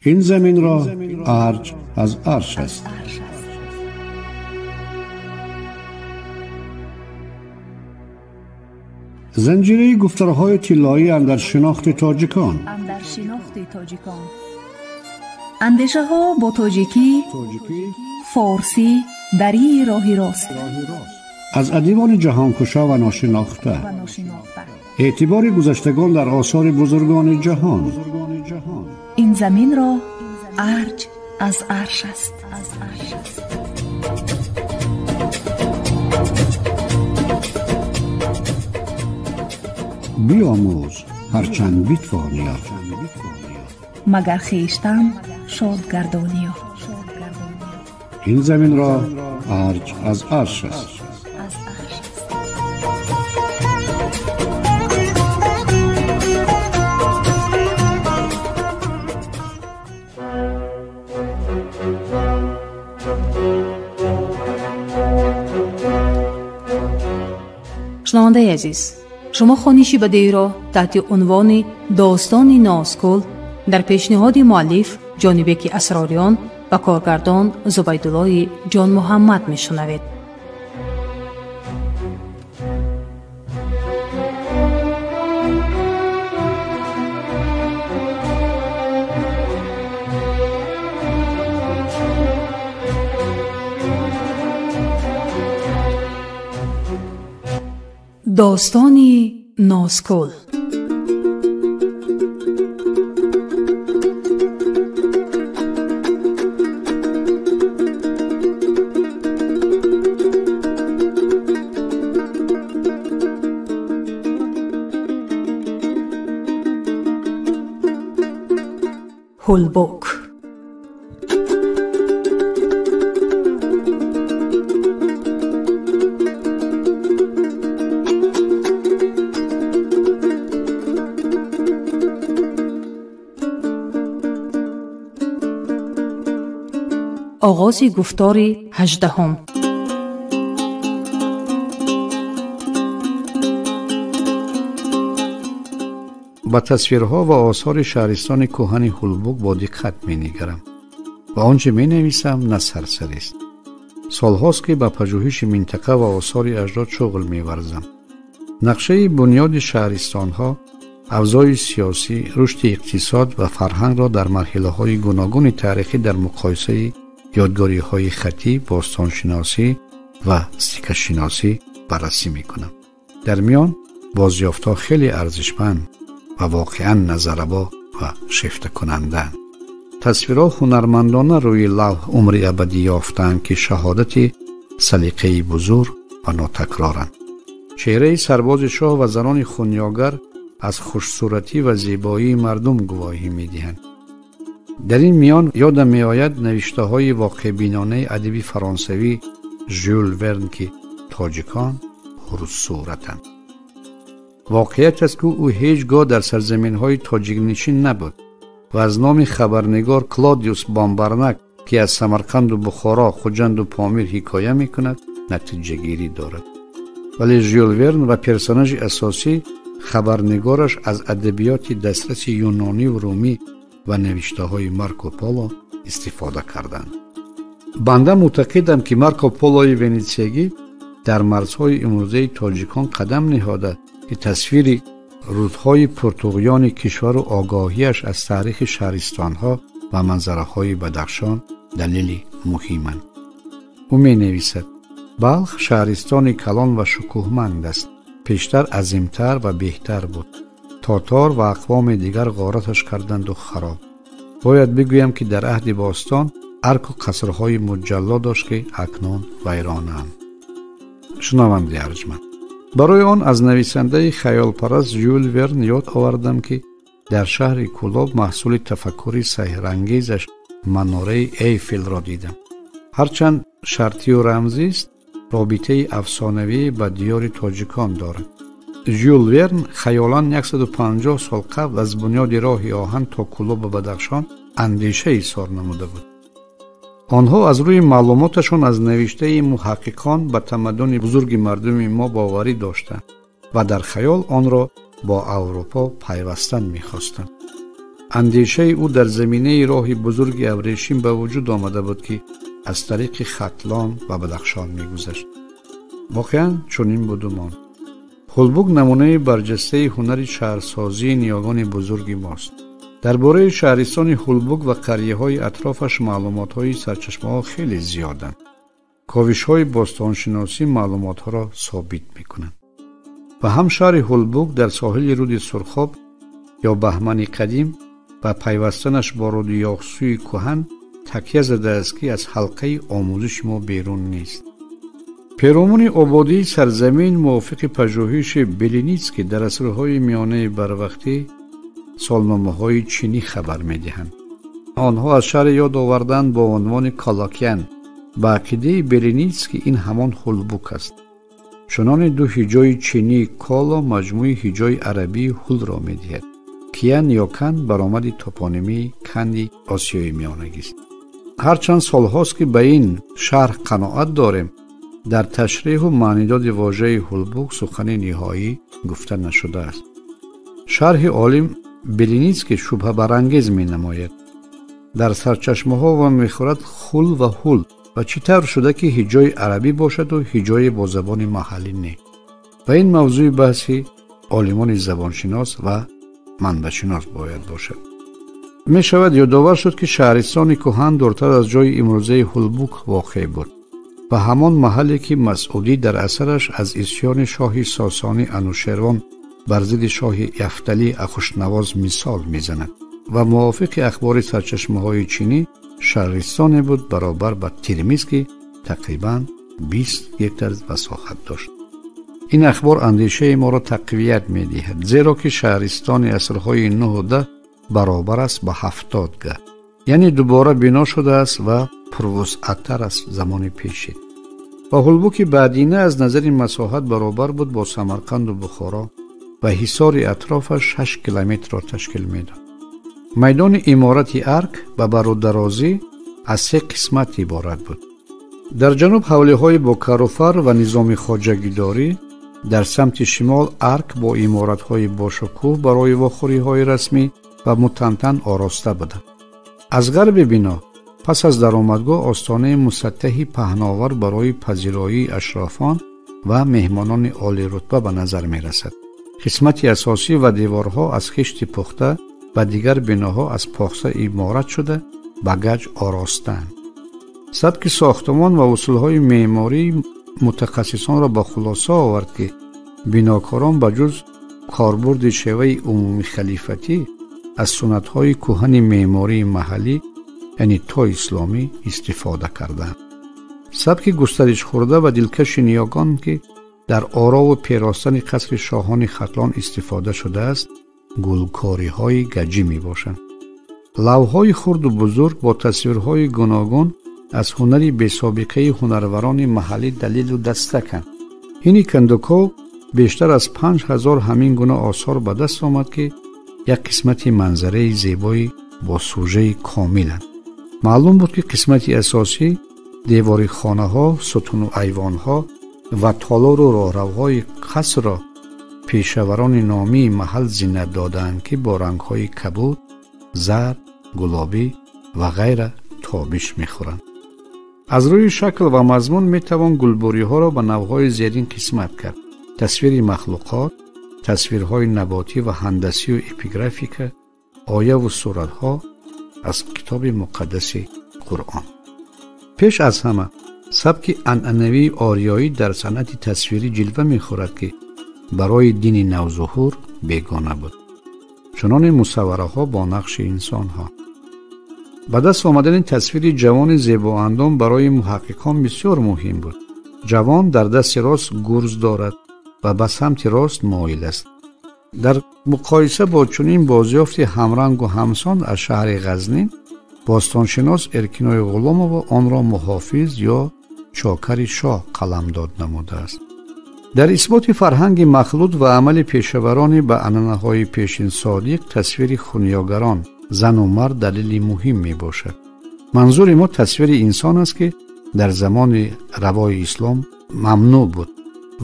این زمین را ارج از عرش است. زنجیره گفتارهای طلایی اندر شناخت تاجیکان. اندیشه ها با تاجیکی، فارسی، دری راهی راست. از ادیبان جهانکشا و ناشناخته. اعتبار گذشتگان در آثار بزرگان جهان. این زمین را ارج از عرش است. بیاموز هرچند بیتوانیا، مگر خویشتن شاد گردانیا. این زمین را ارج از عرش است. شنونده عزیز، شما خوانشی بدیعی را تحت عنوان داستان نازگل در پیشنهاد مؤلف جانبک اسراریان و کارگردان زبیدالله جان محمد میشنوید. داستانی نازگل. هولبوک. آغاز گفتار 18. با تصویرها و آثار شهرستان کهن هولبوک با دقت می‌نگرم و آنچه می‌نویسم نه سرسری است. سال‌هاست که با پژوهش منطقه و آثار اجداد شغل می‌ورزم. نقشه بنیاد شهرستان‌ها، اوضاع سیاسی، رشد اقتصاد و فرهنگ را در مرحله‌های گوناگون تاریخی در مقایسه یادگاری‌های خطی، باستانشناسی و سکه شناسی بررسی می‌کنم. در میان بازیافت‌ها خیلی ارزشمند و واقعاً نظربا و شگفت کننده. تصویرها هنرمندانه روی لوح عمر ابدی یافتند که شهادت سلیقه بزرگ و ناتکرارند. چهره سرباز شاه و زنان خونیاگر از خوشصورتی و زیبایی مردم گواهی می‌دهند. در این میان یادم می‌آید نوشته‌های واقع بینانه ادیب فرانسوی ژول ورن که تاجیکان خردصورتند. واقعیت است که او هیچگاه در سرزمین‌های تاجیک نشین نبود و از نام خبرنگار کلادیوس بامبرنک که از سمرقند و بخارا، خوجند و پامیر حکایه می‌کند نتیجه گیری دارد. ولی ژول ورن و پرسوناژ اساسی خبرنگارش از ادبیات دسترس یونانی و رومی و نوشته‌های مارکو پولو استفاده کردند. بنده معتقدم که مارکو پولوی ونیزیایی در مرزهای امروزه تاجیکان قدم نهاده که تصویر رودهای پرتغیان کشور و آگاهیش از تاریخ شهرستانها و منظره‌های بدخشان دلیلی مهمند. او می‌نویسد: بلخ شهرستان کلان و شکوهمند است. پیشتر عظیمتر و بهتر بود. تاتار و اقوام دیگر غارتش کردند و خراب. باید بگویم که در عهد باستان ارک و قصرهای مجلا داشت که اکنون ویرانند. شنونده ارجمند، برای آن از نویسنده خیالپرست ژول ورن یاد آوردم که در شهر کولاب محصول تفکری سحرانگیزش مناره ایفل را دیدم. هرچند شرطی و رمزی است، رابطه افسانوی با دیار تاجیکان دارد. ژول ورن خیالاً 150 سال قبل از بنیاد راه آهن تا کولاب و بدخشان اندیشه ایثار نموده بود. آنها از روی معلوماتشان از نوشته محققان به تمدن بزرگ مردم ما باوری داشتند و در خیال آن را با اروپا پیوستن می‌خواستند. اندیشه او در زمینه راه بزرگ ابریشم به وجود آمده بود که از طریق ختلان و بدخشان می‌گذشت. واقعاً چنین بود و ماند. هولبوک نمونه برجسته هنر شهرسازی نیاگان بزرگ ماست. درباره شهرستان هولبوک و قریه‌های اطرافش معلومات‌های سرچشمه‌ها خیلی زیادند. کاوش‌های باستانشناسی معلومات‌ها را ثابت می‌کنند. و هم شهر هولبوک در ساحل رود سرخاب یا بهمن قدیم و پیوستنش با رود یاخسوی کهن تکیه زده است که از حلقه آموزش ما بیرون نیست. پیرامون آبادی سرزمین موافق پژوهش بلینیتسکی در عصرهای میانه بروقتی سالنامه‌های چینی خبر می‌دهند. آنها از شهر یاد آوردند با عنوان کالاکیان. با عقیده بلینیتسکی این همان هولبوک است. چنان دو هجای چینی کالا مجموع هجای عربی هول را می‌دهد. کیان یا کن برآمد توپونیمی کندی آسیای میانگی است. هرچند سال‌هاست که به این شرح قناعت داریم، در تشریح و معنیداد واژه هولبوک سخن نهایی گفته نشده است. شرح عالم بلینیتسکی شبهه برانگیز می‌نماید. در سرچشمه‌ها و می‌خورد خول و هول و چطور شده که هجای عربی باشد و هجای با زبان محلی نه. و این موضوع بحثی عالمان زبانشناس و منبع‌شناس باید باشد. می شود یادآور شد که شهرستان کهن دورتر از جای امروزه هولبوک واقع بود و همان محلی که مسعودی در اثرش از اسیان شاه ساسانی انوشیروان بر ضد شاه یفتلی اخشنواز مثال میزند و موافق اخبار سرچشمه‌های چینی شهرستانی بود برابر با ترمیز که تقریباً 20 هکتار مساحت داشت. این اخبار اندیشه ما را تقویت می‌دهد، زیرا که شهرستان عصرهای 9 و 10 برابر است با 70 گه، یعنی دوباره بنا شده است و پروسع‌تر از زمان پیشین. و هولبوک بعدینه از نظر مساحت برابر بود با سمرقند و بخارا و حصار اطرافش 8 کیلومتر را تشکیل می‌داد. میدان عمارت ارک و برودرازی از 3 قسمت عبارت بود. در جنوب حوله با کاروفر و نظام خواجگیداری، در سمت شمال ارک با عمارت‌های باشکوه برای واخوری‌های رسمی و متنتن آراسته بود. از غرب بنا پس از درآمدگاه آستانه مسطحی پهناور برای پذیرایی اشرافان و مهمانان عالی رتبه به نظر می‌رسد. قسمت اساسی و دیوارها از خشت پخته و دیگر بناها از پاخته عمارت شده به گچ آراسته‌اند. سبک ساختمان و اصولهای معماری متخصصان را به خلاصه آورد که بناکاران به جز کاربرد شیوه عمومی خلیفتی از سنت‌های کهن معماری محلی یعنی تا اسلامی استفاده کردند. سبک گسترش خورده و دلکش نیاگان که در آرا و پیراستن قصر شاهان ختلان استفاده شده است، گلکاری‌های گچی میباشند. لوح‌های خرد و بزرگ با تصویرهای گوناگون از هنری بی سابقه هنروران محلی دلیل و دستکند. این کندوکو بیشتر از 5000 همین گونه آثار به دست آمد که یک قسمت منظره زیبایی با سوژه کاملند. معلوم بود که قسمت اساسی دیوار خانه‌ها، ستون و ایوان‌ها و تالار و راهروهای قصر را پیشوران نامی محل زینت دادند که با رنگ‌های کبود، زرد، گلابی و غیره تابش می‌خورند. از روی شکل و مضمون می‌توان گلبوری‌ها را به نوع‌های زیرین قسمت کرد: تصویر مخلوقات، تصویرهای نباتی و هندسی و اپیگرافیک، آیه و سورت‌ها از کتاب مقدس قرآن. پیش از همه سبک عنعنوی آریایی در صنعت تصویری جلوه می‌خورد که برای دین نوظهور بیگانه بود. چنان مصوره‌ها با نقش انسان‌ها. به دست آمدن تصویر جوان زیبا اندام برای محققان بسیار مهم بود. جوان در دست راست گرز دارد و به سمت راست مایل است. در مقایسه با چنین بازیافت همرنگ و همسان از شهر غزنین، باستانشناس ارکینای غلامова آن را محافظ یا چاکر شاه قلمداد نموده است. در اثبات فرهنگ مخلوط و عمل پیشورانی به عنعنه‌های پیشین صادق، تصویر خونیاگران زن و مرد دلیلی مهم می باشد. منظور ما تصویر انسان است که در زمان روای اسلام ممنوع بود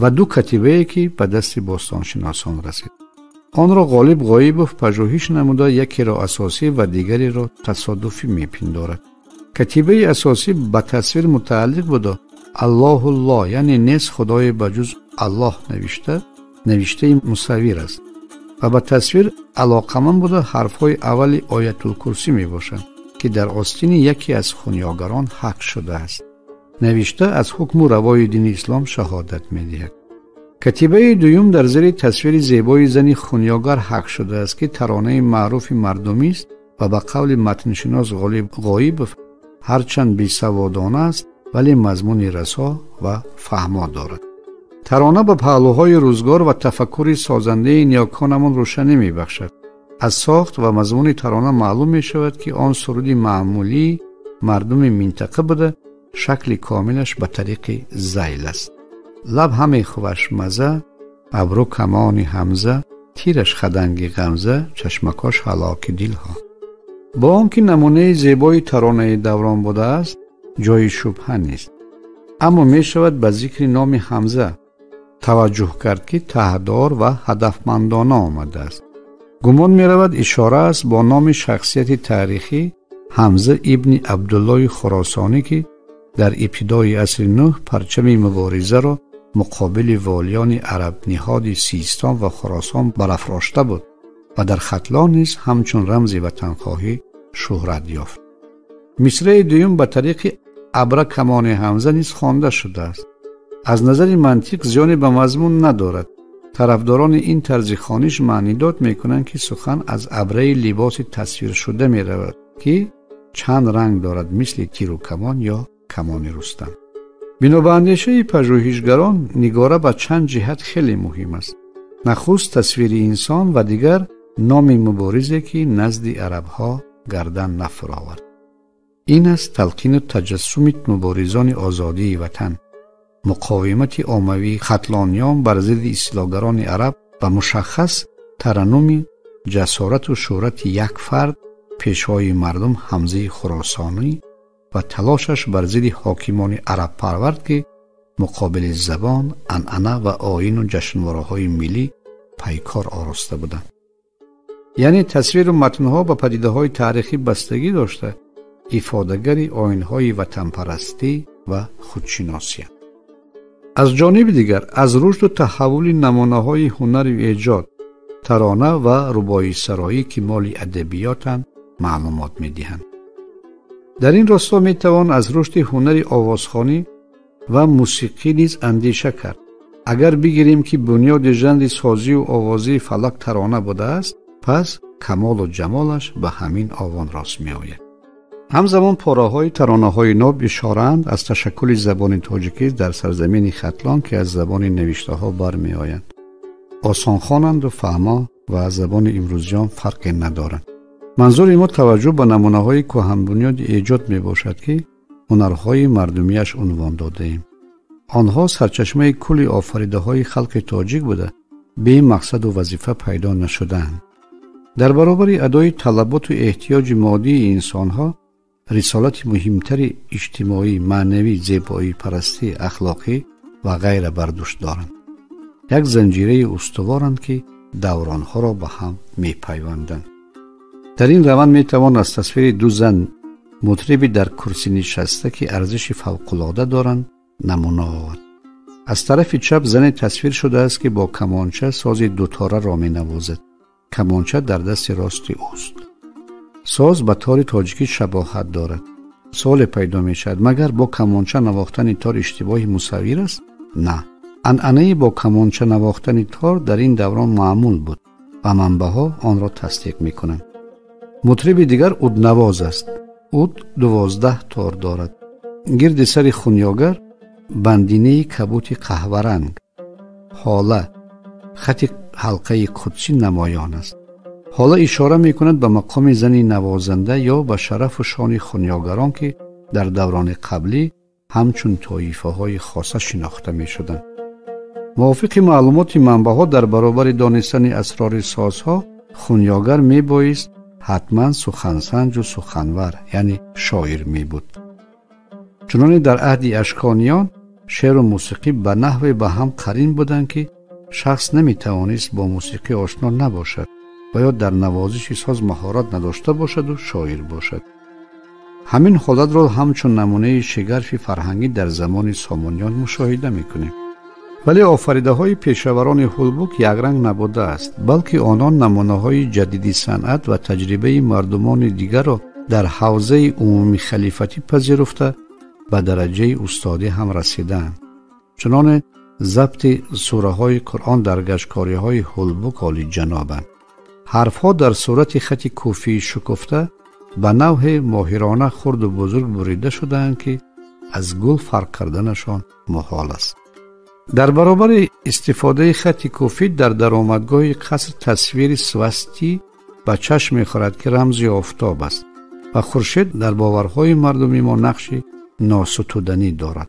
و دو کتیبه‌ای که به دست باستانشناسان رسید. آن را غالب غایبوف پژوهش نموده یکی را اساسی و دیگری را تصادفی میپندارد. کتیبه اساسی به تصویر متعلق بوده الله الله یعنی نیست خدای بجز الله نوشته مصور است و به تصویر علاقمند بوده حرفهای اول آیت الکرسی می باشند که در آستین یکی از خونیاگران حق شده است. نوشته از حکم و روای دین اسلام شهادت می دهد. کتیبه دوم در زیر تصویر زیبای زنی خونیاگر حق شده است که ترانه معروف مردمی است و به قول متنشناس غالب غایبوف هرچند بی سوادانه است ولی مضمون رسا و فهما دارد. ترانه به پهلوهای روزگار و تفکر سازنده نیاکانمان روشنی می بخشد. از ساخت و مضمون ترانه معلوم می شود که آن سرودی معمولی مردم منطقه بوده، شکل کاملش به طریق زیل است. لب همه خوش مزه، ابرو کمان حمزه، تیرش خدنگ غمزه، چشمکاش هلاک دلها. با آنکه نمونه زیبای ترانه دوران بوده است جای شبهه نیست، اما می شود به ذکر نام حمزه توجه کرد که تهدار و هدفمندانه آمده است. گمان می رود اشاره است با نام شخصیت تاریخی حمزه ابن عبدالله خراسانی که در ابتدای عصر نو پرچم مبارزه را مقابل والیان عرب نهاد سیستان و خراسان برافراشته بود و در ختلان نیز همچون رمز وطنخواهی شهرت یافت. مصرع دوم به طریق ابر کمان حمزه نیز خوانده شده است. از نظر منطق زیانی به مضمون ندارد. طرفداران این طرز خوانش معنی داد میکنند که سخن از ابره لباس تصویر شده می رود که چند رنگ دارد مثل تیر و کمان یا کمان رستم. بنا به اندیشه پژوهشگران نگاره به چند جهت خیلی مهم است. نخست تصویر انسان و دیگر نام مبارزی که نزد عربها گردن نفرآورد. این است تلقین و تجسم مبارزان آزادی وطن، مقاومت عاموی ختلانیان بر ضد اصلاحگران عرب و مشخص ترنم جسارت و شهرت یک فرد پیشوای مردم حمزه خراسانی و تلاشش بر ضد حاکمان عرب پرورد که مقابل زبان، عنعنه و آیین و جشنواره‌های ملی پیکار آراسته بودند. یعنی تصویر و متنها به پدیده‌های تاریخی بستگی داشته، افاده‌گر آیین‌های وطن پرستی و خودشناسی. از جانب دیگر از رشد و تحول نمونه‌های هنر و ایجاد، ترانه و رباعی سرایی که مال ادبیاتند معلومات می‌دهند. در این راستا می‌توان از رشد هنر آوازخوانی و موسیقی نیز اندیشه کرد. اگر بگیریم که بنیاد ژانر سازی و آوازی فلک ترانه بوده است، پس کمال و جمالش به همین آوان راست می‌آید. همزمان پاره‌های ترانه‌های ناب اشاره‌اند از تشکل زبان تاجیکی در سرزمین ختلان که از زبان نوشته‌ها برمی‌آیند. آسان خوانند و فهما و از زبان امروزیان فرق ندارند. منظور ما توجه به نمونه‌های کهن بنیاد ایجاد می‌باشد که هنرهای مردمیش عنوان داده‌ایم. آنها سرچشمه کل آفریده‌های خلق تاجیک بوده، به مقصد و وظیفه پیدا نشدند. در برابر ادای طلبات و احتیاج مادی انسان‌ها، رسالت مهمتر اجتماعی، معنوی، زیبایی پرستی، اخلاقی و غیره برداشت دارند. یک زنجیره استوارند که دورانها را به هم می‌پیوندند. در این روند می‌توان از تصویر دو زن مطربی در کرسی نشسته که ارزش فوق‌العاده دارند نمونه آورد. از طرف چپ زن تصویر شده است که با کمانچه ساز دوتاره را می‌نوازد. کمانچه در دست راست اوست. ساز به تار تاجیکی شباهت دارد. سوال پیدا می شود مگر با کمانچه نواختن تار اشتباه مصور است؟ نه. عنعنه با کمانچه نواختن تار در این دوران معمول بود و منبع‌ها آن را تصدیق می کنند. مطرب دیگر عودنواز است. عود 12 تار دارد. گرد سر خونیاگر بندینه کبوت قهوه رنگ، حاله، خط حلقه قدسی نمایان است. حالا اشاره می کند به مقام زن نوازنده یا به شرف و شان خونیاگران که در دوران قبلی همچون طایفه های خاصه شناخته می شدند. موافق معلومات منبع‌ها در برابر دانستن اسرار سازها، خونیاگر می بایست حتما سخنسنج و سخنور یعنی شاعر می بود. چنانه در عهد اشکانیان شعر و موسیقی به نحوی به هم قرین بودند که شخص نمیتوانست با موسیقی آشنا نباشد و یا در نوازش ساز مهارت نداشته باشد و شاعر باشد. همین حالت را همچون نمونه شگرف فرهنگی در زمان سامانیان مشاهده میکنیم. ولی آفریده های پیشوران هولبوک یک رنگ نبوده است، بلکه آنان نمونه های جدیدی صنعت و تجربه مردمان دیگر را در حوزه عمومی خلیفتی پذیرفته به درجه استادی هم رسیدند. چنانه ضبط سوره های قرآن در گشتکاری های هولبوک عالی جنابند. حرف ها در صورت خط کوفی شکفته به نوع ماهرانه خرد و بزرگ بریده شدند که از گل فرق کردنشان محال است. در برابر استفاده خط کوفی در درآمدگاه قصر تصویر سوستی به چشم می‌خورد که رمز آفتاب است و خورشید در باورهای مردمی ما نقش ناستودنی دارد.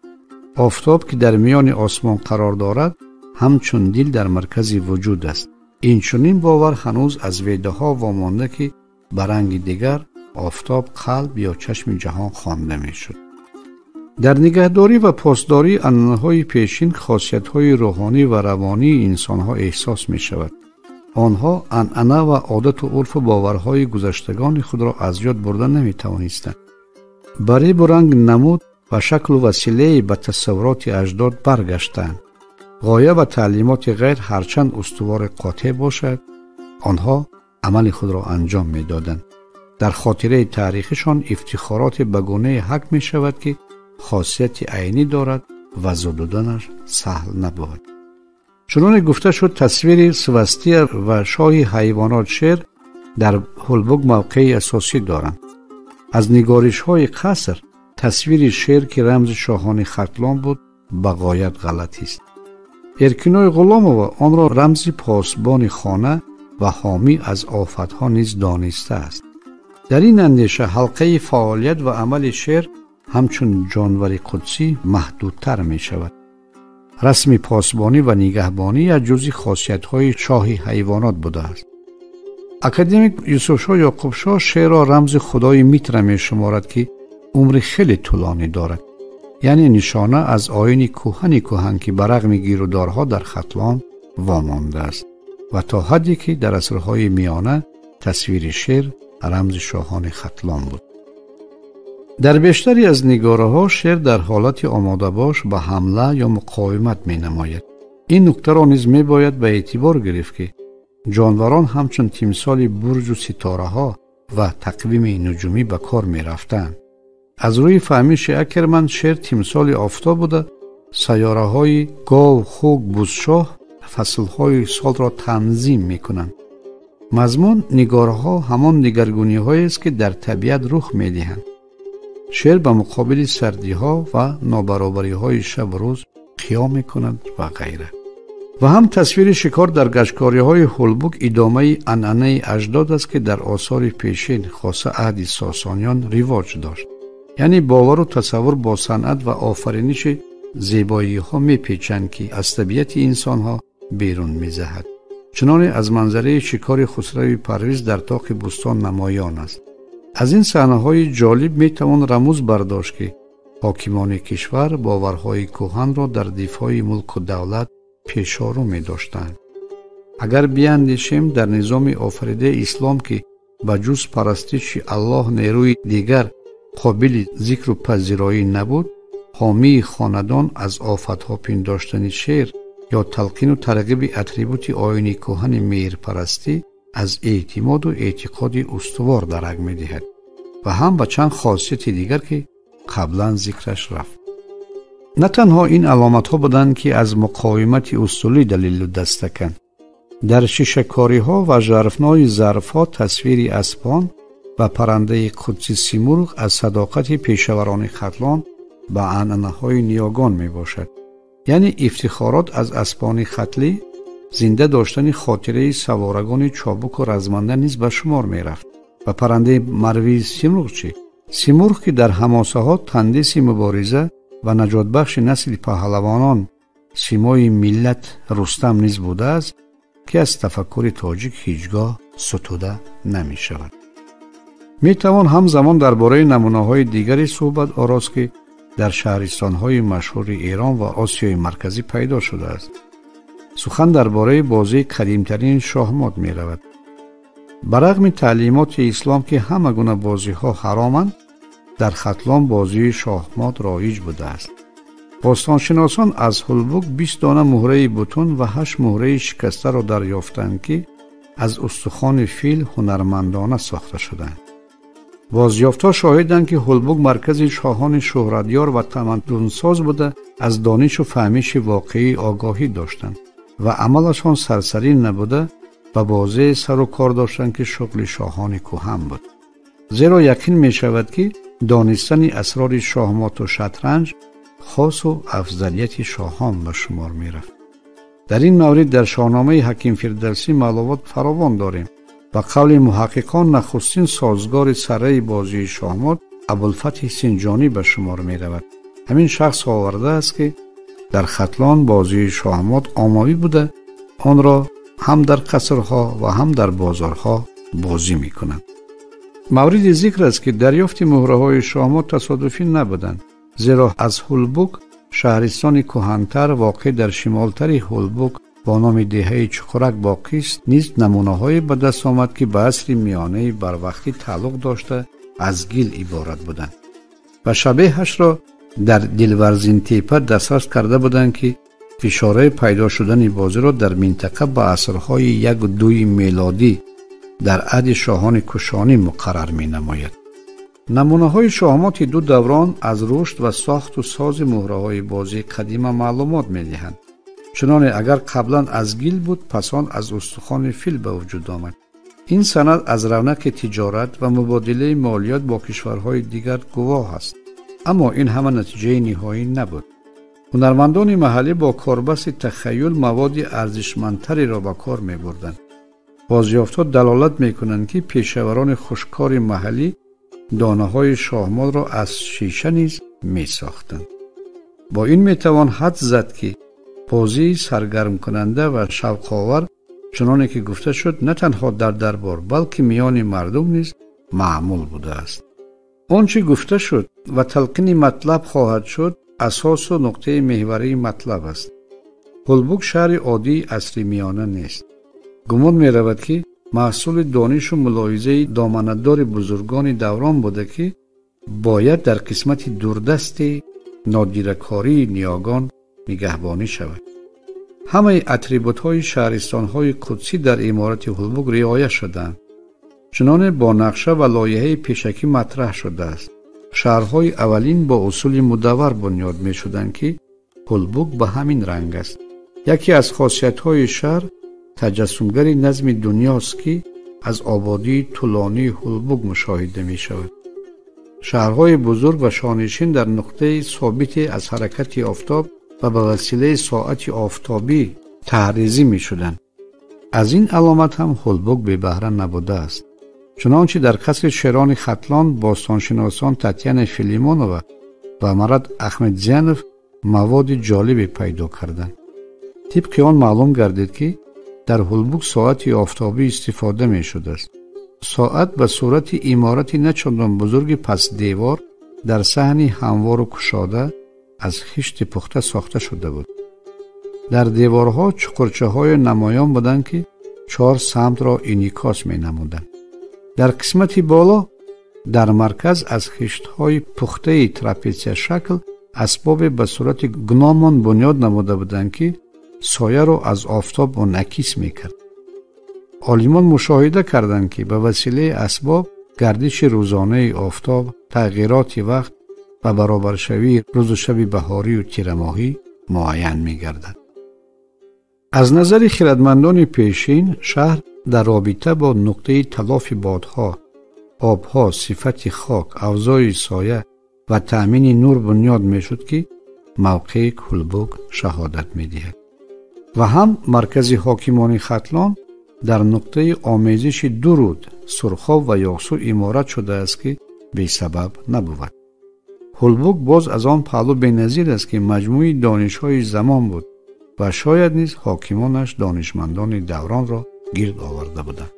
آفتاب که در میان آسمان قرار دارد همچون دل در مرکز وجود است. این چنین باور هنوز از ویده ها وامانده که به رنگ دیگر آفتاب قلب یا چشم جهان خوانده میشد. در نگهداری و پاسداری عنعنه‌های پیشین خاصیت‌های روحانی و روانی انسان‌ها احساس می‌شود. آنها عنعنه و عادت و عرف و باورهای گذشتگان خود را از یاد برده نمی‌توانستند. برای برنگ نمود و شکل و وسیله به تصورات اجداد برگشتند. غایه و تعلیمات غیر هرچند استوار قاطع باشد، آنها عمل خود را انجام می‌دادند. در خاطره تاریخشان افتخارات بگونه حق می‌شود که خاصیت عینی دارد و زدودنش سهل نبود. چنانکه گفته شد تصویر سوستی و شاه حیوانات شیر در هولبوک موقعی اساسی دارند. از نگارش های قصر تصویر شیر که رمز شاهان ختلان بود به غایت غلط است. ارکنای غلامова آن را رمز پاسبان خانه و حامی از آفتها نیز دانسته است. در این اندیشه حلقه فعالیت و عمل شیر همچون جانور قدسی محدودتر می شود. رسم پاسبانی و نگهبانی از جزء خاصیت‌های شاه حیوانات بوده است. اکادمیک یوسف شاه یعقوب شاه شیر را رمز خدای میتر می شمارد که عمر خیلی طولانی دارد. یعنی نشانه از آیین کهن که برغم گیرودارها در ختلان وامانده است و تا حدی که در عصرهای میانه تصویر شیر رمز شاهان ختلان بود. در بیشتری از نگاره ها شیر در حالت آماده باش به حمله یا مقاومت می نماید. این نکته را نیز می باید به اعتبار گرفت که جانوران همچون تمثال برج و ستاره ها و تقویم نجومی به کار می رفتند. از روی فهمیش اکرمن شیر تمثال آفتاب بوده، سیاره های گاو، خوک، بزشاه فصل های سال را تنظیم می کنند. مضمون نگاره ها همان دگرگونی هایی است که در طبیعت رخ می دهند. شیر به مقابل سردی ها و نابرابری های شب و روز قیام می کند و غیره. و هم تصویر شکار در گشتکاری های هولبوک ادامه عنعنه اجداد است که در آثار پیشین خاصه عهد ساسانیان رواج داشت. یعنی باور و تصور با صنعت و آفرینش زیبایی ها می پیچند که از طبیعت انسان ها بیرون می زهد. چنانه از منظره شکار خسرو پرویز در طاق بستان نمایان است. از این صحنه‌های جالب می توان رموز برداشت که حاکمان کشور باورهای کهن را در دفاع ملک و دولت پیشارو می داشتند. اگر بیاندیشیم در نظام آفریده اسلام که به جز پرستش الله نیروی دیگر قابل ذکر و پذیرایی نبود، حامی خاندان از آفتها پنداشتن شیر یا تلقین و ترغیب اتریبوت آیین کهن مهرپرستی از اعتماد و اعتقاد استوار درک می دهد و هم به چند خاصیت دیگر که قبلا ذکرش رفت. نه تنها این علامت ها بودند که از مقاومت اصولی دلیل دستکن. در شیشه‌کاری ها و ژرفنای ظرف ها تصویر اسپان و پرنده قدسی سیمرغ از صداقت پیشوران ختلان به عنعنه های نیاگان می باشد. یعنی افتخارات از اسپان ختلی زنده داشتن خاطره سوارگان چابک و رزمنده نیز به شمار می رفت. و پرنده مروی سیمرغ چی؟ سیمرغ که در حماسه ها تندیس مبارزه و نجات بخش نسل پهلوانان سیمای ملت رستم نیز بوده است که از تفکر تاجیک هیچگاه ستوده نمی شود. می توان همزمان درباره نمونه های دیگری صحبت آراست که در شهرستان های مشهور ایران و آسیای مرکزی پیدا شده است. сухан дар бораи бозии қадимтарин шоҳмот меравад. ба рағми таълимоти ислом ки ҳама гуна бозиҳо ҳароманд, дар хатлон бозии шоҳмот роиҷ будааст. бостоншиносон аз ҳулбук 20 дона муҳраи бутун ва 8 муҳраи шикастаро дарёфтанд ки аз устухони фил ҳунармандона сохта шуданд. бозёфтҳо шоҳиданд ки ҳулбук маркази шоҳони шӯҳратёр ва тамаддунсоз буда аз донишу фаҳмиши воқеӣ огоҳӣ доштанд ва амалашон сарсарӣ набуда ба бозие сару кор доштанд ки шуғли шоҳони кӯҳан буд. зеро яқин мешавад ки донистани асрори шоҳмоту шатранҷ хосу афзалияти шоҳон ба шумор мерафт. дар ин маврид дар шоҳномаи ҳаким фирдавсӣ маълумот фаровон дорем. ба қавли муҳаққиқон нахустин созгори сарраи бозии шоҳмот абулфатҳи синҷонӣ ба шумор меравад. ҳамин шахс овардааст ки дар хатлон бозии шоҳмот оммавӣ буда онро ҳам дар қасрҳо ва ҳам дар бозорҳо бозӣ мекунанд. мавриди зикр аст ки дарёфти муҳраҳои шоҳмот тасодуфӣ набуданд, зеро аз ҳулбук шаҳристони кӯҳантар воқеъ дар шимолтари ҳулбук бо номи деҳаи Чуқурак боқист низ намунаҳое ба даст омад ки ба асри миёнаи барвақтӣ тааллуқ дошта аз гил иборат буданд. ва шабеҳашро дар дилварзинтепа дастрас карда буданд ки ишораи пайдо шудани бозиро дар минтақа ба асрҳои 1-2 мелодӣ дар аҳди шоҳони кушонӣ муқаррар менамояд. намунаҳои шоҳмоти ду даврон аз рушд ва сохту сози муҳраҳои бозии қадима маълумот медиҳанд. чуноне агар қаблан аз гил буд, пас он аз устухони фил ба вуҷуд омад. ин санад аз равнақи тиҷорат ва мубодилаи молият бо кишварҳои дигар гувоҳ аст. аммо ин ҳама натиҷаи ниҳоӣ набуд. ҳунармандони маҳаллӣ бо корбаси тахайюл маводи арзишмандтареро ба кор мебурданд. бозёфтҳо далолат мекунанд ки пешаварони хушкори маҳаллӣ донаҳои шоҳмотро аз шиша низ месохтанд. бо ин метавон ҳад зад ки бозии саргармкунанда ва шавқовар чуноне ки гуфта шуд на танҳо дар дарбор балки миёни мардум низ маъмул будааст. он чӣ гуфта шуд ва талқини матлаб хоҳад шуд асосу нуқтаи меҳварии матлаб аст. ҳулбук шаҳри оддии асри миёна нест. гумон меравад ки маҳсули донишу мулоҳизаи доманадори бузургони даврон буда ки бояд дар қисмати дурдасти нодиракории ниёгон нигаҳбонӣ шавад. ҳамаи атрибутҳои шаҳристонҳои қудсӣ дар иморати ҳулбук риоя шудаанд. чуноне бо нақша ва лоиҳаи пешакӣ матраҳ шудааст. шаҳрҳои аввалин бо усули мудаввар бунёд мешуданд ки ҳулбук ба ҳамин ранг аст. яке аз хосиятҳои шаҳр таҷассумгари назми дунёст ки аз ободии тӯлонии ҳулбук мушоҳида мешавад. шаҳрҳои бузург ва шоҳнишин дар нуқтаи собите аз ҳаракати офтоб ва ба василаи соати офтобӣ таҳризӣ мешуданд. аз ин аломат ҳам ҳулбук бебаҳра набудааст. чунончи дар қасри шерони хатлон бостоншиносон Татьяна Филимонова ва Марат Ахмедзиянов маводи ҷолибе пайдо карданд. тибқи он маълум гардид ки дар ҳулбук соати офтобӣ истифода мешудааст. соат ба сурати иморати начандон бузурги пасдевор дар саҳни ҳамвору кушода аз хишти пухта сохта шуда буд. дар деворҳо чуқурчаҳое намоён буданд ки 4 самтро инъикос менамуданд. дар қисмати боло дар марказ аз хиштҳои пухтаи трапеtsiyaшакл асбобе ба сурати гномон бунёд намуда буданд ки сояро аз офтоб мунъакис мекард. олимон мушоҳида карданд ки ба василаи асбоб гардиши рӯзонаи офтоб, тағйироти вақт ва баробаршавии рӯзу шаби баҳорию тирамоҳӣ муайян мегардад. аз назари хиратмандони пешин шаҳр дар робита бо нуқтаи талофи бодҳо, обҳо, сифати хок, авзои соя ва таъмини нур бунёд мешуд ки мавқеи ҳулбук шаҳодат медиҳад. ва ҳам маркази ҳокимони хатлон дар нуқтаи омезиши ду руд сурхоб ва ёғсу иморат шудааст ки бесабаб набувад. ҳулбук боз аз он паҳлӯ беназир аст ки маҷмӯи донишҳои замон буд ва шояд низ ҳокимонаш донишмандони давронро гирд оварда буданд.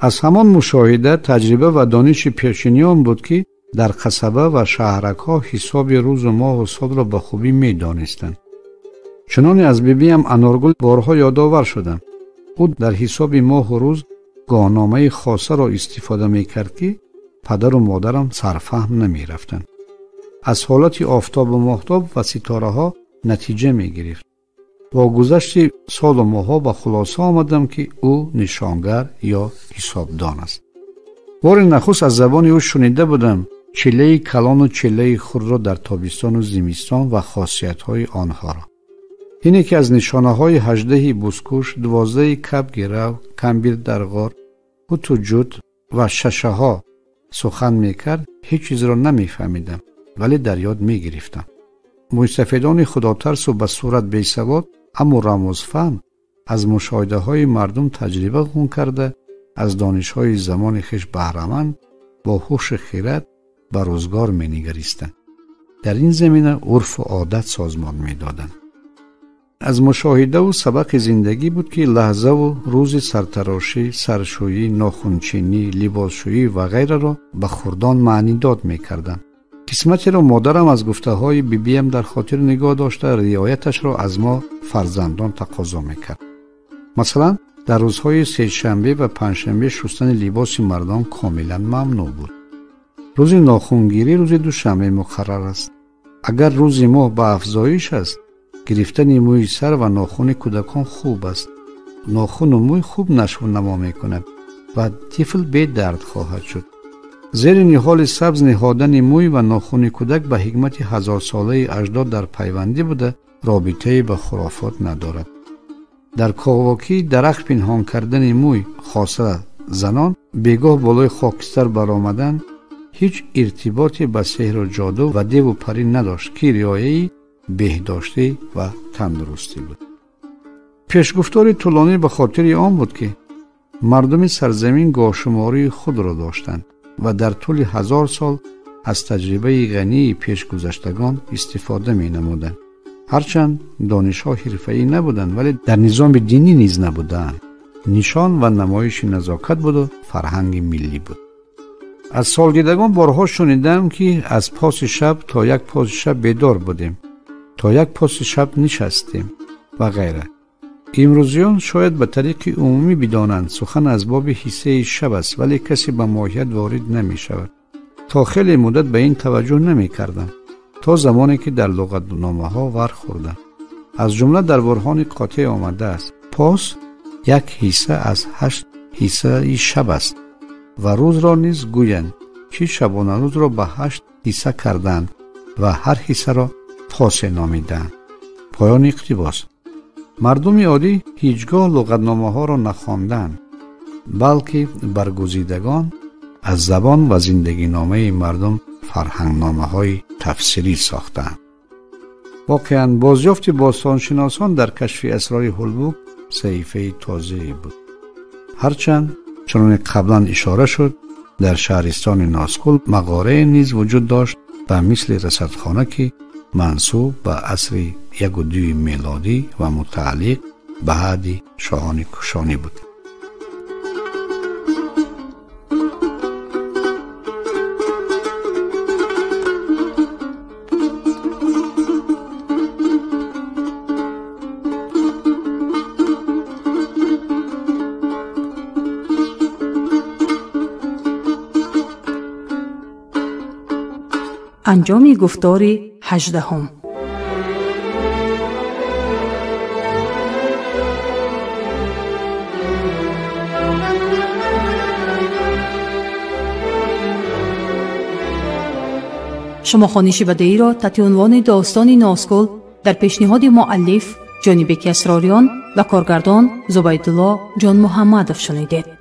аз ҳамон мушоҳида, таҷриба ва дониши пешиниён буд ки дар қасаба ва шаҳракҳо ҳисоби рӯзу моҳу солро ба хубӣ медонистанд. چنانه از بیبیم انارگل بارها یادآور شدم. او در حساب ماه و روز گاهنامه خاصه را استفاده میکرد که پدر و مادرم سرفهم نمیرفتند. از حالت آفتاب و ماهتاب و ستاره ها نتیجه میگرفت. با گذشت سال و ماه‌ها به خلاصه آمدم که او نشانگر یا حسابدان است. بار نخست از زبان او شنیده بودم چله کلان و چله خرد را در تابستان و زمستان و خاصیت‌های آنها را. اینه که از نشانه‌های 18 بزکش، 12 کب گرو، کمبیر در غار، هوت و جوت و ششه ها سخن میکرد، هیچ چیز را نمیفهمیدم ولی در یاد میگرفتم. مستفیدان خداترس و به صورت بیسواد اما رمزفهم از مشاهده های مردم تجربه خون کرده، از دانش های زمان خیش بهره‌مند با هوش خرد به روزگار می نگریستند. در این زمینه عرف و عادت سازمان می دادند. از مشاهده و سبق زندگی بود که لحظه و روز سرتراشی، سرشویی، ناخنچینی، لباسشویی و غیره را به خردان معنی داد می کردند. قسمتی را مادرم از گفته های بیبیم در خاطر نگاه داشته، رعایتش را از ما فرزندان تقاضا میکرد. مثلا در روزهای سه شنبه و پنجشنبه شستن لباس مردان کاملا ممنوع بود. روز ناخنگیری روز دوشنبه مقرر است. اگر روز ماه به افزایش است، گرفتن موی سر و ناخن کودکان خوب است. ناخن و موی خوب نشو و نما میکند و طفل بی درد خواهد شد. زیر نهال سبز نهادن موی و ناخن کودک به حکمت 1000 ساله اجداد در پیوندی بوده، رابطه به خرافات ندارد. در کاواکی درخت پنهان کردن موی خاصه زنان بیگاه بالای خاکستر برآمدن هیچ ارتباطی به سحر و جادو و دیو و پری نداشت که رعایت بهداشتی و تندرستی بود. پیشگفتار طولانی به خاطر آن بود که مردم سرزمین گاهشماری خود را داشتند و در طول 1000 سال از تجربه غنی پیشگذشتگان استفاده می نمودند. هرچند دانش‌ها حرفه‌ای نبودند ولی در نظام دینی نیز نبودند. نشان و نمایش نزاکت بود و فرهنگ ملی بود. از سالگردگان بارها شنیدم که از پاس شب تا یک پاس شب بیدار بودیم، تا یک پاس شب نشستیم و غیره. امروزیان شاید به طریق عمومی بدانند سخن از باب حصه شب است ولی کسی به ماهیت وارد نمی شود. تا خیلی مدت به این توجه نمی کردم تا زمانی که در لغتنامه ها ور خوردم. از جمله در برهان قاطع آمده است پاس یک حصه از 8 حصه شب است و روز را نیز گویند که شبانه روز را به 8 حصه کردند و هر حصه را پاس نامیدند. پایان اقتباس. مردم عادی هیچگاه لغتنامه ها را نخواندند بلکه برگزیدگان از زبان و زندگی نامه مردم فرهنگنامه های تفسیری ساختند. واقعاً بازیافت باستانشناسان در کشف اسرار هولبوک صحیفه تازه‌ای بود. هرچند چون قبلا اشاره شد در شهرستان ناسکول مغاره نیز وجود داشت به مثل رصدخانه که منسوب به عصر 1 و 2 میلادی و متعلق به عهد شاهان کوشانی بود. انجام گفتار 18. شما خوانش بدیعی را تحت عنوان داستان ناسکول در پیشنهاد مؤلف جانبک اسراران و کارگردان زبیدالله جان محمدов شنیدید.